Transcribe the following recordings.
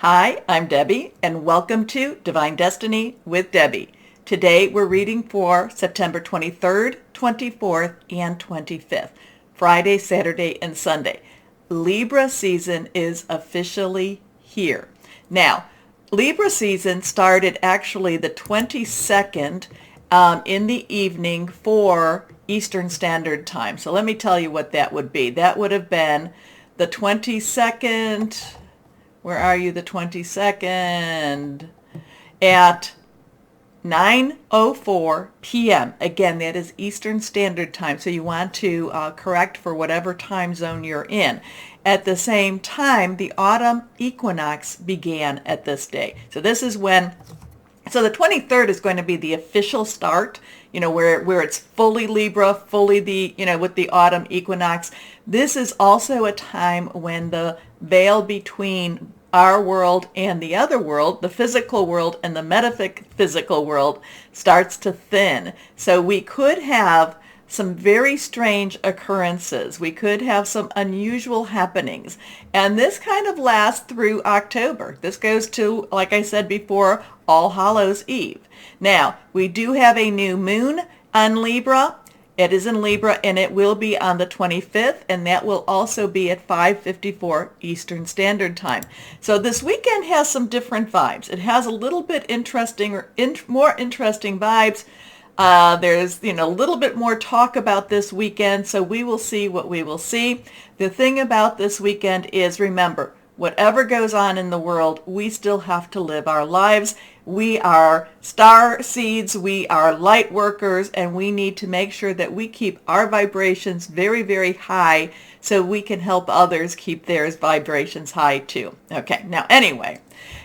Hi, I'm Debbie, and welcome to Divine Destiny with Debbie. Today we're reading for September 23rd, 24th, and 25th, Friday, Saturday, and Sunday. Libra season is officially here. Now, Libra season started actually the 22nd in the evening for Eastern Standard Time. So let me tell you what that would be. That would have been the 22nd... Where are you? The 22nd at 9:04 p.m. Again, that is Eastern Standard Time. So you want to correct for whatever time zone you're in. At the same time, the autumn equinox began at this day. So this is when, so the 23rd is going to be the official start, where it's fully Libra, fully with the autumn equinox. This is also a time when the veil between our world and the other world, the physical world and the metaphysical world, starts to thin. So we could have some very strange occurrences. We could have some unusual happenings. And this kind of lasts through October. This goes to, like I said before, All Hallows Eve. Now, we do have a new moon on Libra. It is in Libra, and it will be on the 25th, and that will also be at 5:54 Eastern Standard Time. So this weekend has some different vibes. It has a little bit more interesting vibes. There's, a little bit more talk about this weekend, so we will see what we will see. The thing about this weekend is, remember, whatever goes on in the world, we still have to live our lives. We are star seeds, we are light workers, and we need to make sure that we keep our vibrations very, very high so we can help others keep their vibrations high too. Okay, now anyway,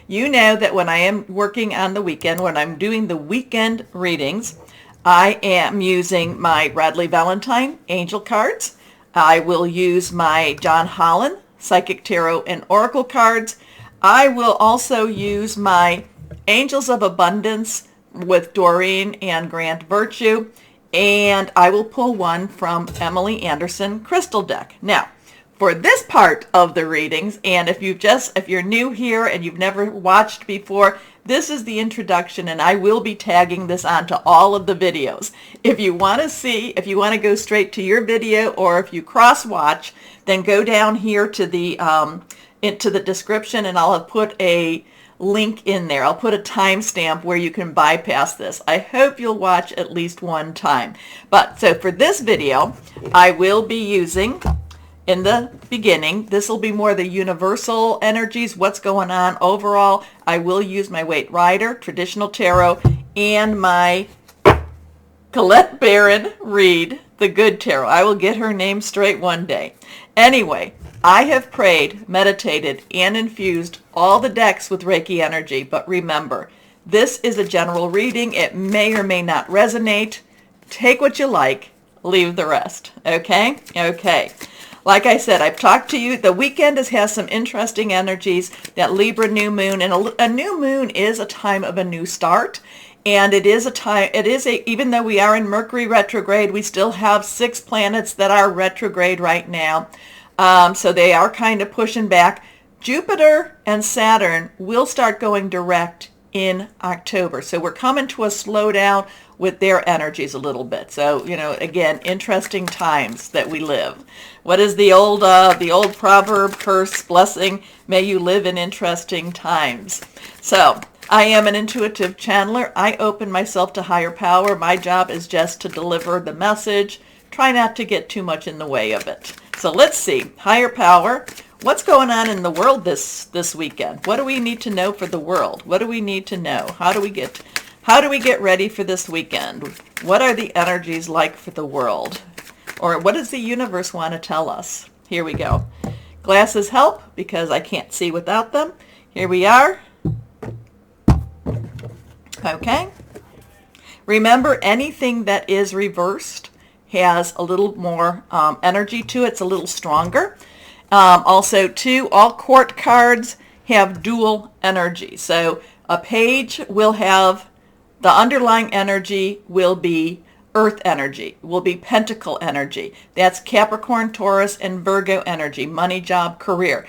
you know that when I am working on the weekend, when I'm doing the weekend readings, I am using my Radley Valentine angel cards. I will use my John Holland Psychic Tarot and Oracle cards. I will also use my Angels of Abundance with Doreen and Grant Virtue, and I will pull one from Emily Anderson Crystal Deck. Now, for this part of the readings, and if you're new here and you've never watched before, this is the introduction, and I will be tagging this onto all of the videos. If you want to go straight to your video, or if you cross-watch, then go down here to the into the description, and I'll have put a link in there. I'll put a timestamp where you can bypass this. I hope you'll watch at least one time. But so for this video, I will be using, in the beginning, this will be more the universal energies, what's going on overall. I will use my Waite Rider Traditional Tarot and my Colette Baron Reed, the Good Tarot. I will get her name straight one day. Anyway, I have prayed, meditated, and infused all the decks with Reiki energy, but remember, this is a general reading. It may or may not resonate. Take what you like, leave the rest. Okay? Okay. Like I said, I've talked to you. The weekend has some interesting energies. That Libra new moon, and a new moon is a time of a new start. And even though we are in Mercury retrograde, we still have 6 planets that are retrograde right now. So they are kind of pushing back. Jupiter and Saturn will start going direct in October. So we're coming to a slowdown with their energies a little bit. So, again, interesting times that we live. What is the old proverb, curse, blessing? May you live in interesting times. So I am an intuitive channeler. I open myself to higher power. My job is just to deliver the message. Try not to get too much in the way of it. So let's see. Higher power. What's going on in the world this weekend? What do we need to know for the world? What do we need to know? How do we get ready for this weekend? What are the energies like for the world? Or what does the universe want to tell us? Here we go. Glasses help because I can't see without them. Here we are. Okay. Remember, anything that is reversed has a little more energy to it. It's a little stronger. Also, too, all court cards have dual energy. So a page will have, the underlying energy will be earth energy, will be pentacle energy. That's Capricorn, Taurus, and Virgo energy, money, job, career.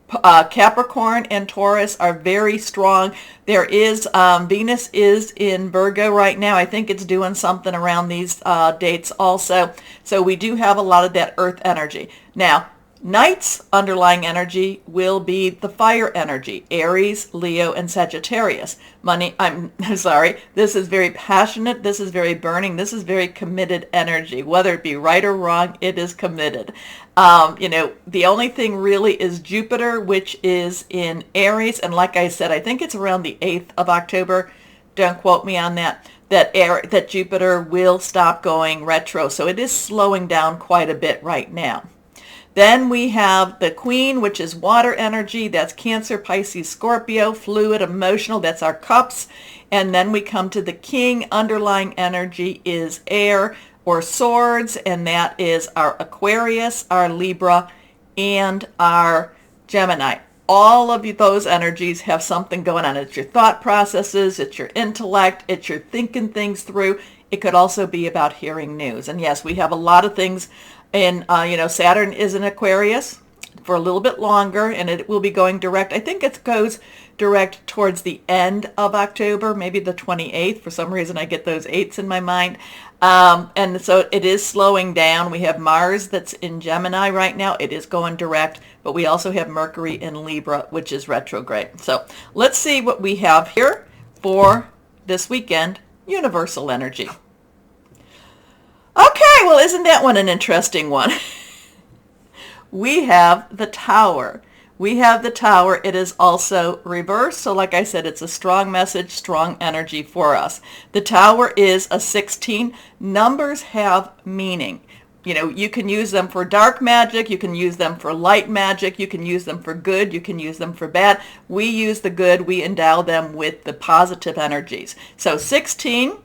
Capricorn and Taurus are very strong. There is, Venus is in Virgo right now. I think it's doing something around these dates also. So we do have a lot of that earth energy. Now, night's underlying energy will be the fire energy, Aries, Leo, and Sagittarius. I'm sorry, this is very passionate, this is very burning, this is very committed energy. Whether it be right or wrong, it is committed. The only thing really is Jupiter, which is in Aries, and like I said, I think it's around the 8th of October, don't quote me on that Jupiter will stop going retro, so it is slowing down quite a bit right now. Then we have the Queen, which is water energy. That's Cancer, Pisces, Scorpio, fluid, emotional. That's our cups. And then we come to the King. Underlying energy is air or swords, and that is our Aquarius, our Libra, and our Gemini. All of those energies have something going on. It's your thought processes, it's your intellect, it's your thinking things through. It could also be about hearing news. And yes, we have a lot of things. And, Saturn is in Aquarius for a little bit longer, and it will be going direct. I think it goes direct towards the end of October, maybe the 28th. For some reason, I get those 8s in my mind. And so it is slowing down. We have Mars that's in Gemini right now. It is going direct, but we also have Mercury in Libra, which is retrograde. So let's see what we have here for this weekend, universal energy. Okay, well, isn't that one an interesting one? We have the Tower. We have the Tower. It is also reversed. So like I said, it's a strong message, strong energy for us. The Tower is a 16. Numbers have meaning. You can use them for dark magic. You can use them for light magic. You can use them for good. You can use them for bad. We use the good. We endow them with the positive energies. So 16.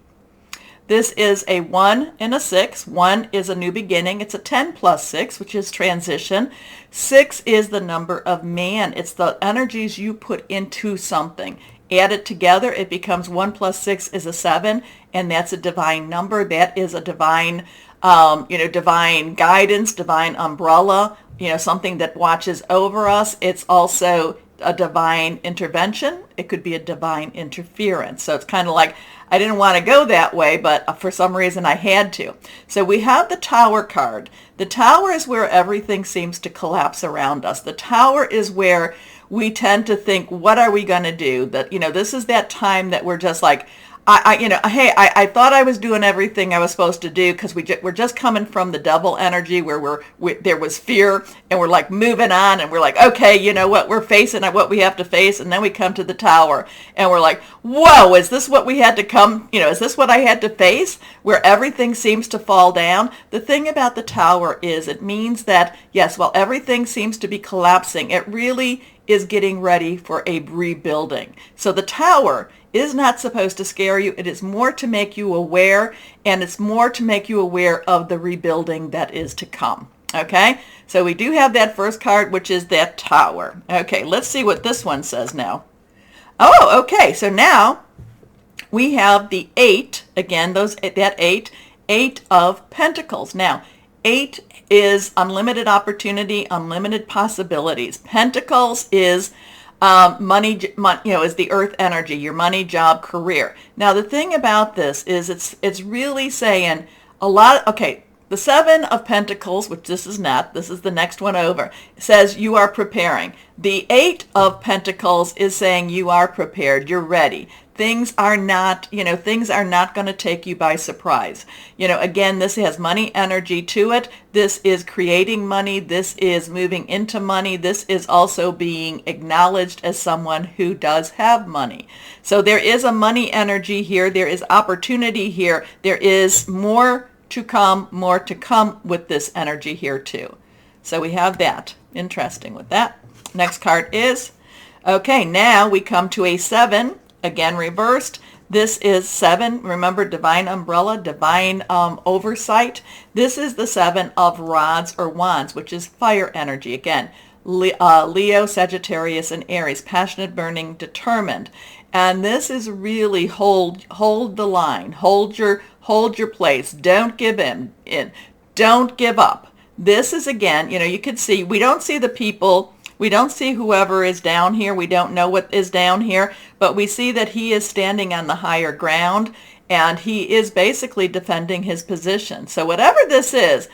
This is a 1 and a 6. 1 is a new beginning. It's a 10 plus 6, which is transition. 6 is the number of man. It's the energies you put into something. Add it together, it becomes 1 plus 6 is a 7, and that's a divine number. That is a divine, divine guidance, divine umbrella, something that watches over us. It's also a divine intervention. It could be a divine interference. So it's kind of like, I didn't want to go that way, but for some reason I had to. So we have the Tower card. The Tower is where everything seems to collapse around us. The Tower is where we tend to think, what are we going to do? That, this is that time that we're just like, I thought I was doing everything I was supposed to do, because we're just coming from the double energy where there was fear, and we're like moving on, and we're like, okay, you know what, we're facing what we have to face, and then we come to the Tower, and we're like, whoa, is this what we had to come, is this what I had to face, where everything seems to fall down? The thing about the Tower is it means that, yes, while everything seems to be collapsing, it really is getting ready for a rebuilding. So the Tower is not supposed to scare you. It is more to make you aware, and it's more to make you aware of the rebuilding that is to come. Okay, so we do have that first card, which is that Tower. Okay, let's see what this one says now. Oh, okay, so now we have the 8, again, that 8 of Pentacles. Now, 8 is unlimited opportunity, unlimited possibilities. Pentacles is money, is the earth energy, your money, job, career. Now, the thing about this is it's really saying a lot. Okay, the 7 of Pentacles, which this is not, this is the next one over, says you are preparing. The 8 of Pentacles is saying you are prepared, you're ready. Things are not going to take you by surprise. Again, this has money energy to it. This is creating money. This is moving into money. This is also being acknowledged as someone who does have money. So there is a money energy here. There is opportunity here. There is more to come with this energy here too. So we have that. Interesting with that. Next card is, okay, now we come to a 7. Again, reversed. This is 7. Remember, divine umbrella, divine oversight. This is the 7 of rods or wands, which is fire energy. Again, Leo, Sagittarius, and Aries. Passionate, burning, determined. And this is really hold the line. Hold your place. Don't give in. Don't give up. This is, again, you can see, we don't see the people We don't see whoever is down here. We don't know what is down here, but we see that he is standing on the higher ground, and he is basically defending his position. So whatever this is,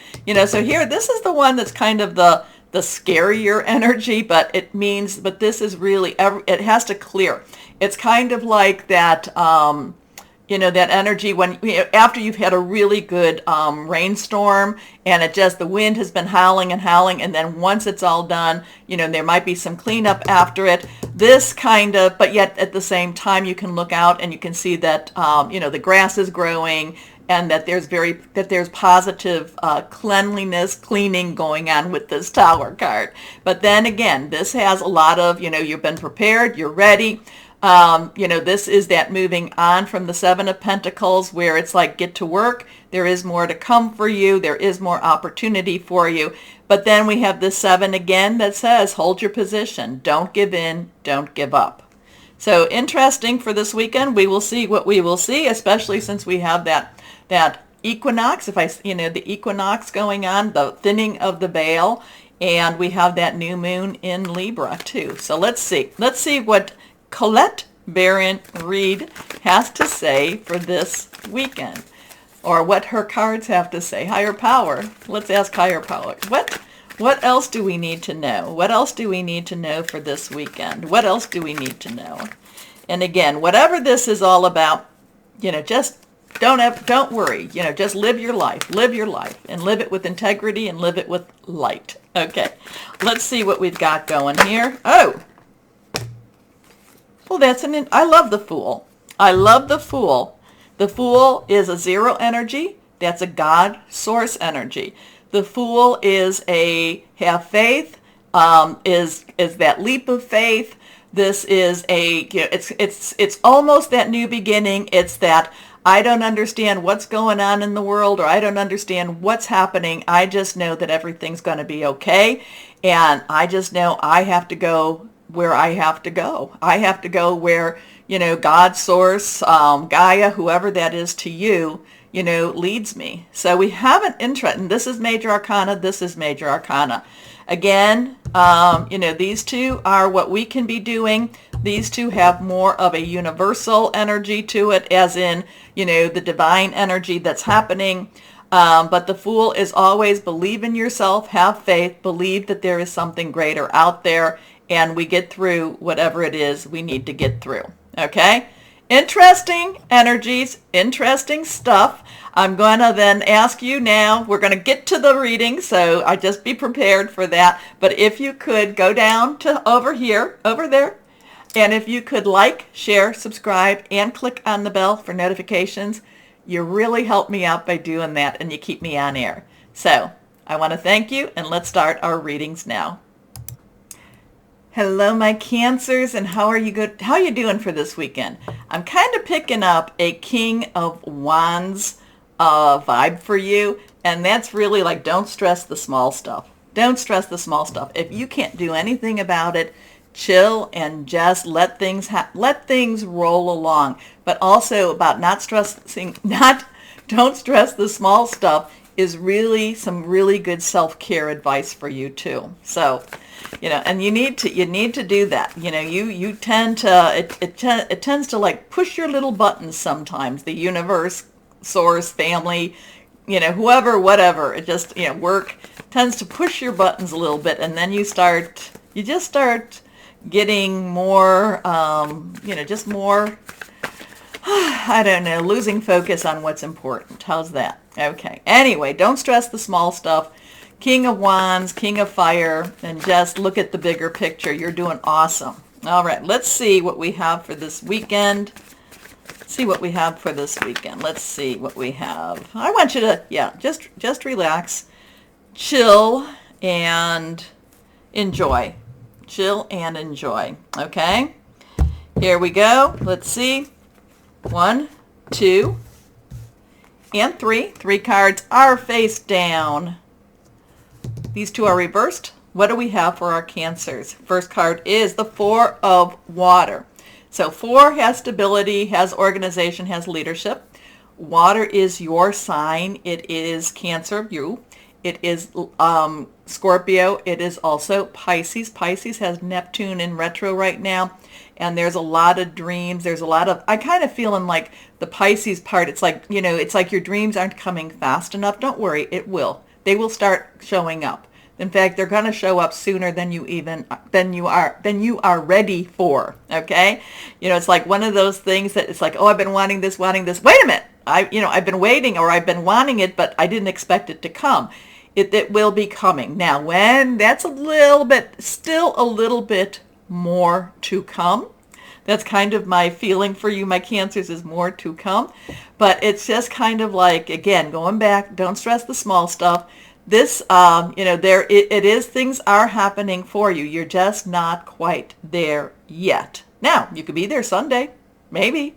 so here, this is the one that's kind of the scarier energy, but this is really, it has to clear. It's kind of like that, that energy when, after you've had a really good rainstorm, and the wind has been howling and howling, and then once it's all done, there might be some cleanup after it. This kind of, but yet at the same time, you can look out and you can see that, the grass is growing, and that there's positive cleanliness, cleaning going on with this Tower card. But then again, this has a lot of, you've been prepared, you're ready. This is that moving on from the Seven of Pentacles, where it's like, get to work. There is more to come for you. There is more opportunity for you. But then we have the 7 again that says, hold your position. Don't give in. Don't give up. So interesting for this weekend. We will see what we will see, especially since we have that equinox, the equinox going on, the thinning of the veil, and we have that new moon in Libra too. So let's see what Colette Baron Reed has to say for this weekend, or what her cards have to say. Higher power. Let's ask higher power. What else do we need to know? What else do we need to know for this weekend? What else do we need to know? And again, whatever this is all about, just don't worry. Just live your life, and live it with integrity, and live it with light. Okay, let's see what we've got going here. Oh, well, I love the Fool. I love the Fool. The Fool is a 0 energy. That's a God source energy. The Fool is have faith, is that leap of faith. This is it's almost that new beginning. It's that I don't understand what's going on in the world, or I don't understand what's happening. I just know that everything's going to be okay. And I just know I have to go where I have to go. I have to go where, God, source, Gaia, whoever that is to you, leads me. So we have an interest, and this is major arcana. This is major arcana. Again, these two are what we can be doing. These two have more of a universal energy to it, as in, the divine energy that's happening. But the Fool is always believe in yourself, have faith, believe that there is something greater out there, and we get through whatever it is we need to get through. Okay? Interesting energies, interesting stuff. I'm going to then ask you now, we're going to get to the reading, so I just be prepared for that. But if you could go down to over there, and if you could like, share, subscribe, and click on the bell for notifications, you really help me out by doing that, and you keep me on air. So I want to thank you, and let's start our readings now. Hello, my Cancers, and how are you doing for this weekend? I'm kind of picking up a King of Wands vibe for you, and that's really like, don't stress the small stuff. Don't stress the small stuff. If you can't do anything about it, chill and just let things roll along. But also about don't stress the small stuff is really some really good self-care advice for you too. So, and you need to do that. You tend to, it tends to like push your little buttons sometimes, the universe, source, family, whoever, whatever. It just, work tends to push your buttons a little bit, and then you just start getting more, just more, I don't know, losing focus on what's important. How's that? Okay. Anyway, don't stress the small stuff. King of Wands, King of Fire, and just look at the bigger picture. You're doing awesome. All right, let's see what we have for this weekend. Let's see what we have. I want you to, just relax, chill, and enjoy. Okay? Here we go. Let's see. 1, 2, and 3. 3 cards are face down. These 2 are reversed. What do we have for our Cancers? First card is the 4 of Water. So 4 has stability, has organization, has leadership. Water is your sign. It is Cancer, you. It is Scorpio. It is also Pisces. Pisces has Neptune in retro right now. And there's a lot of dreams. There's a lot of, I kind of feeling like the Pisces part, it's like, it's like your dreams aren't coming fast enough. Don't worry, it will. They will start showing up. In fact, they're going to show up sooner than you are ready for. Okay? It's like one of those things that it's like, oh, I've been wanting this. Wait a minute. I've been waiting, or I've been wanting it, but I didn't expect it to come. It will be coming. Now, when that's still a little bit more to come. That's kind of my feeling for you, my Cancers, is more to come. But it's just kind of like, again, going back, don't stress the small stuff. This, it is, things are happening for you. You're just not quite there yet. Now, you could be there Sunday. Maybe.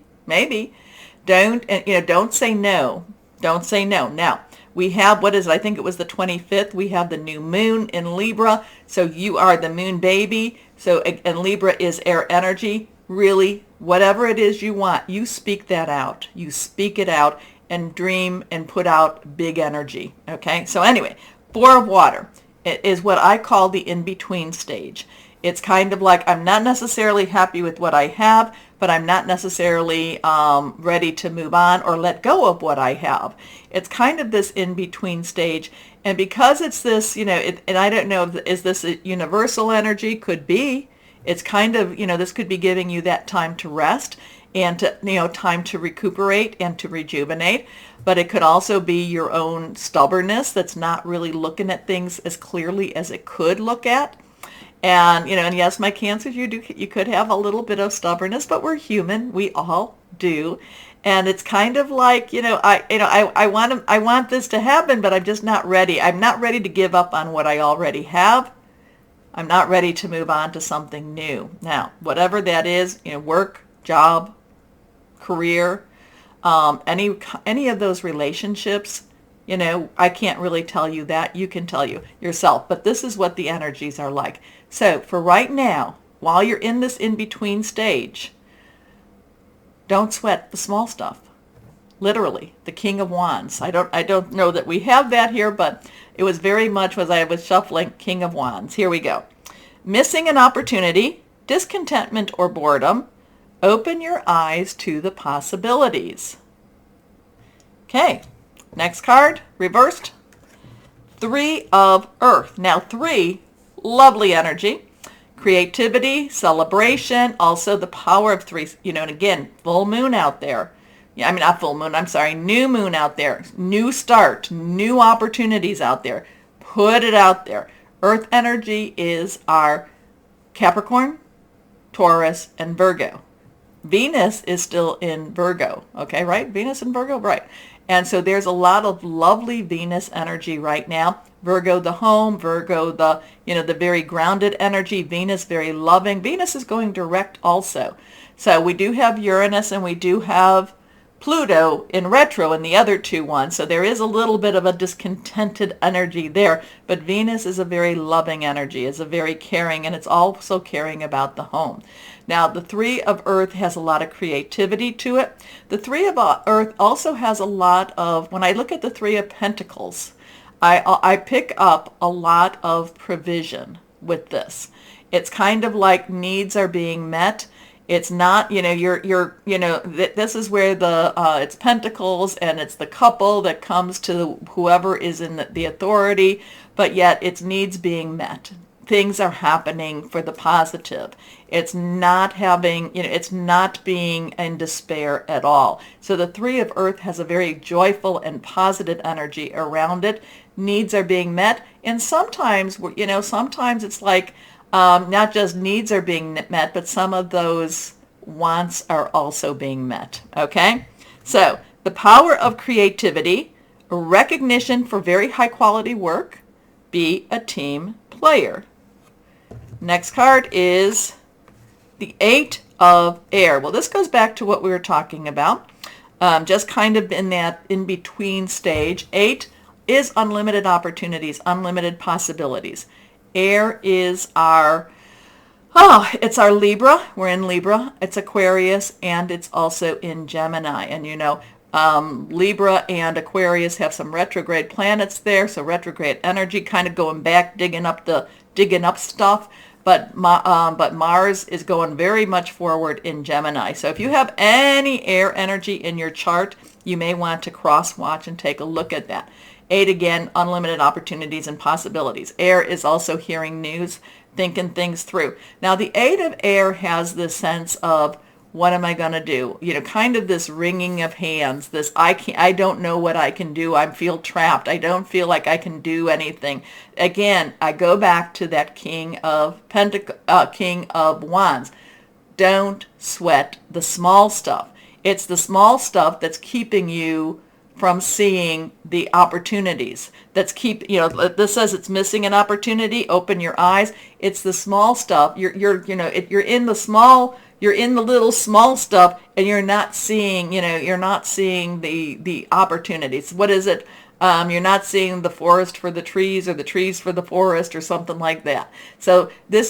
Don't say no. Don't say no. Now, we have, I think it was the 25th, we have the new moon in Libra. So you are the moon baby. So, and Libra is air energy. Really, whatever it is you want, you speak that out. You speak it out and dream and put out big energy. Okay? So anyway, 4 of water. It is what I call the in-between stage. It's kind of like, I'm not necessarily happy with what I have, but I'm not necessarily ready to move on or let go of what I have. It's kind of this in-between stage. And because it's this, and I don't know, is this a universal energy? Could be. It's kind of, this could be giving you that time to rest and to, time to recuperate and to rejuvenate. But it could also be your own stubbornness that's not really looking at things as clearly as it could look at. And, and yes, my Cancers, you could have a little bit of stubbornness, but we're human. We all do. And it's kind of like, I want this to happen, but I'm just not ready. I'm not ready to give up on what I already have. I'm not ready to move on to something new. Now, whatever that is, work, job, career, any of those relationships, I can't really tell you that. You can tell you yourself. But this is what the energies are like. So for right now, while you're in this in-between stage, don't sweat the small stuff. Literally, the King of Wands. I don't know that we have that here, but it was very much as I was shuffling King of Wands. Here we go. Missing an opportunity, discontentment or boredom. Open your eyes to the possibilities. Okay, next card, reversed. 3 of Earth. Now 3, lovely energy. Creativity, celebration, also the power of 3, and again, full moon out there. Yeah, I mean, not full moon, I'm sorry, new moon out there. New start, new opportunities out there. Put it out there. Earth energy is our Capricorn, Taurus, and Virgo. Venus is still in Virgo, okay, right? Venus in Virgo, right. And so there's a lot of lovely Venus energy right now. Virgo the home, Virgo the, the very grounded energy, Venus very loving. Venus is going direct also. So we do have Uranus and we do have Pluto in retro in the other 2 ones. So there is a little bit of a discontented energy there. But Venus is a very loving energy, is a very caring, and it's also caring about the home. Now, the 3 of Earth has a lot of creativity to it. The 3 of Earth also has a lot of, when I look at the 3 of Pentacles, I pick up a lot of provision with this. It's kind of like needs are being met. It's not, this is where it's Pentacles and it's the couple that comes to whoever is in the authority, but yet it's needs being met. Things are happening for the positive. It's not it's not being in despair at all. So the 3 of Earth has a very joyful and positive energy around it. Needs are being met. And sometimes, sometimes it's like, not just needs are being met, but some of those wants are also being met. Okay? So the power of creativity, recognition for very high quality work, be a team player. Next card is the 8 of Air. Well, this goes back to what we were talking about, just kind of in that in-between stage. 8 is unlimited opportunities, unlimited possibilities. Air is it's our Libra. We're in Libra. It's Aquarius, and it's also in Gemini. And Libra and Aquarius have some retrograde planets there, so retrograde energy, kind of going back, digging up stuff. But Mars is going very much forward in Gemini. So if you have any air energy in your chart, you may want to cross watch and take a look at that. 8, again, unlimited opportunities and possibilities. Air is also hearing news, thinking things through. Now, the 8 of air has this sense of, what am I going to do? You know, kind of this wringing of hands, this I don't know what I can do. I feel trapped. I don't feel like I can do anything. Again, I go back to that King of Wands. Don't sweat the small stuff. It's the small stuff that's keeping you from seeing the opportunities. This says it's missing an opportunity. Open your eyes. It's the small stuff. You're in the little small stuff, and you're not seeing the opportunities. What is it? You're not seeing the forest for the trees, or the trees for the forest, or something like that. So this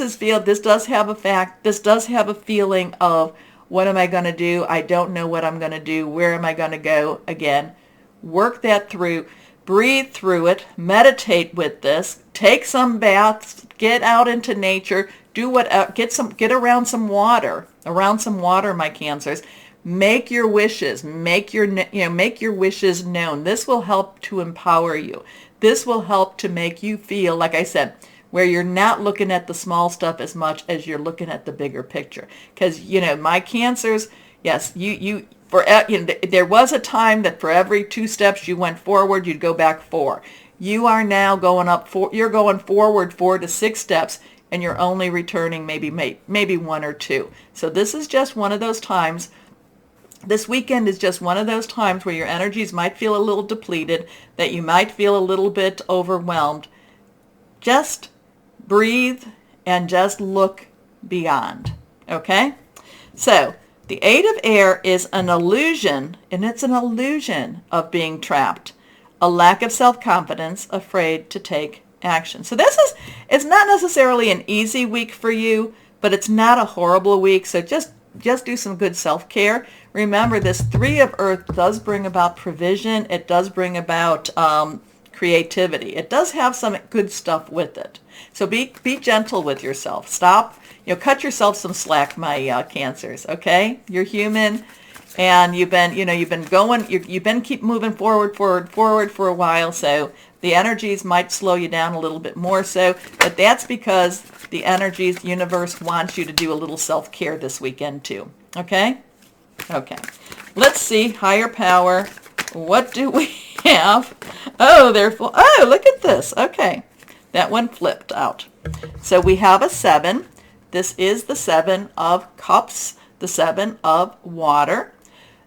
does have a feeling of, what am I going to do? I don't know what I'm going to do. Where am I going to go? Again, work that through. Breathe through it. Meditate with this. Take some baths. Get out into nature. Get around some water. My Cancers. Make your wishes. Make your wishes known. This will help to empower you. This will help to make you feel, like I said, where you're not looking at the small stuff as much as you're looking at the bigger picture. Because, my Cancers, yes, there was a time that for every 2 steps you went forward, you'd go back 4. You are now you're going forward 4 to 6 steps, and you're only returning maybe 1 or 2. So this is just one of those times. This weekend is just one of those times where your energies might feel a little depleted, that you might feel a little bit overwhelmed. Just breathe and just look beyond. Okay? So the 8 of air is an illusion, and it's an illusion of being trapped. A lack of self-confidence, afraid to take action. So it's not necessarily an easy week for you, but it's not a horrible week. So just do some good self-care. Remember, this 3 of earth does bring about provision. It does bring about creativity. It does have some good stuff with it. So be gentle with yourself. Stop. Cut yourself some slack, my Cancers. Okay, you're human, and you've been keep moving forward for a while. So the energies might slow you down a little bit more. So, but that's because the energies, universe wants you to do a little self-care this weekend too. Okay. Okay. Let's see, higher power. What do we have? Oh, oh, look at this. Okay. That one flipped out. So we have a 7. This is the 7 of cups, the 7 of water.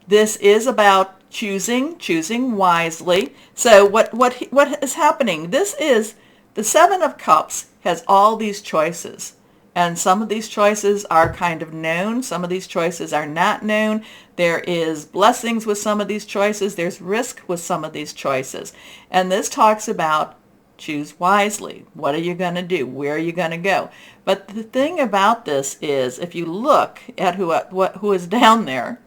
This is about choosing wisely. So what is happening? This is the 7 of cups has all these choices. And some of these choices are kind of known. Some of these choices are not known. There is blessings with some of these choices. There's risk with some of these choices. And this talks about choose wisely. What are you going to do? Where are you going to go? But the thing about this is, if you look at who is down there,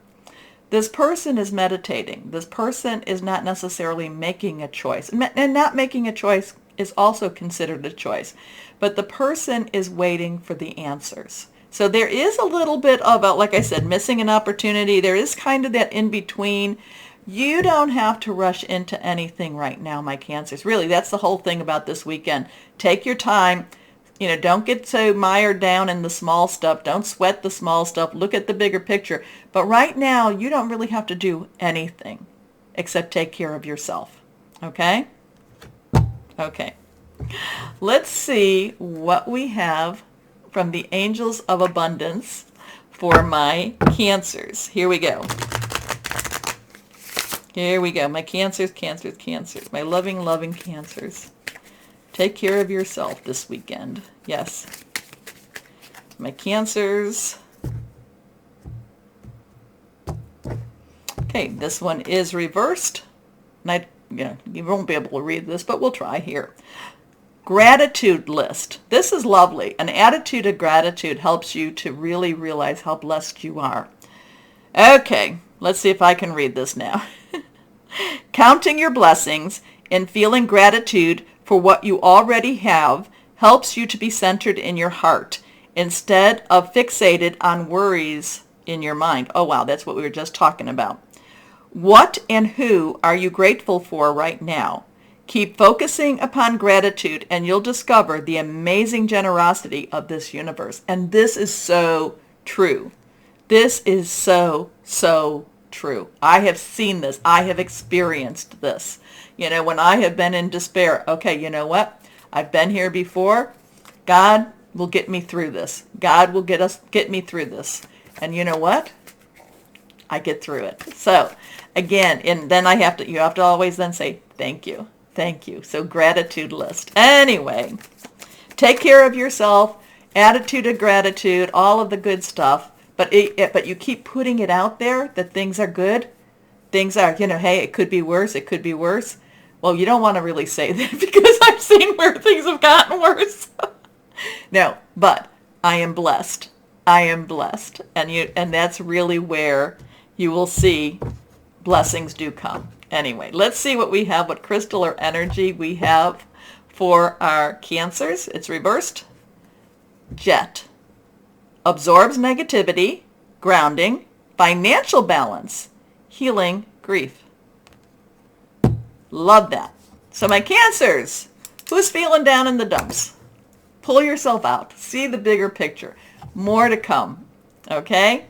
this person is meditating. This person is not necessarily making a choice. And not making a choice is also considered a choice. But the person is waiting for the answers. So there is a little bit of like I said, missing an opportunity. There is kind of that in between. You don't have to rush into anything right now, my Cancers. Really, that's the whole thing about this weekend. Take your time. Don't get so mired down in the small stuff. Don't sweat the small stuff. Look at the bigger picture. But right now, you don't really have to do anything except take care of yourself. Okay? Okay. Let's see what we have from the Angels of Abundance for my Cancers. Here we go. Here we go. My Cancers, Cancers, Cancers. My loving, loving Cancers. Take care of yourself this weekend. Yes. My Cancers. Okay, this one is reversed. And you won't be able to read this, but we'll try here. Gratitude list. This is lovely. An attitude of gratitude helps you to really realize how blessed you are. Okay, let's see if I can read this now. Counting your blessings and feeling gratitude for what you already have helps you to be centered in your heart instead of fixated on worries in your mind. Oh, wow, that's what we were just talking about. What and who are you grateful for right now? Keep focusing upon gratitude and you'll discover the amazing generosity of this universe. And this is so true. This is so, so true. I have seen this. I have experienced this. You know, when I have been in despair, okay, you know what? I've been here before. God will get me through this. God will get me through this. And you know what? I get through it. So again, and then you have to always then say, thank you. Thank you. So gratitude list. Anyway, take care of yourself, attitude of gratitude, all of the good stuff. But you keep putting it out there that things are good. Things are, hey, it could be worse. It could be worse. Well, you don't want to really say that because I've seen where things have gotten worse. No, but I am blessed. I am blessed. And that's really where you will see blessings do come. Anyway, let's see what we have, what crystal or energy we have for our Cancers. It's reversed. Jet. Absorbs negativity, grounding, financial balance, healing, grief. Love that. So my Cancers, who's feeling down in the dumps? Pull yourself out. See the bigger picture. More to come. Okay?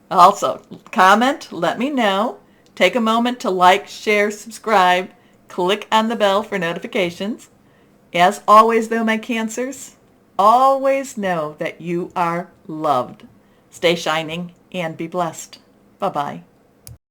Also, comment, let me know. Take a moment to like, share, subscribe. Click on the bell for notifications. As always, though, my Cancers, always know that you are loved. Stay shining and be blessed. Bye-bye.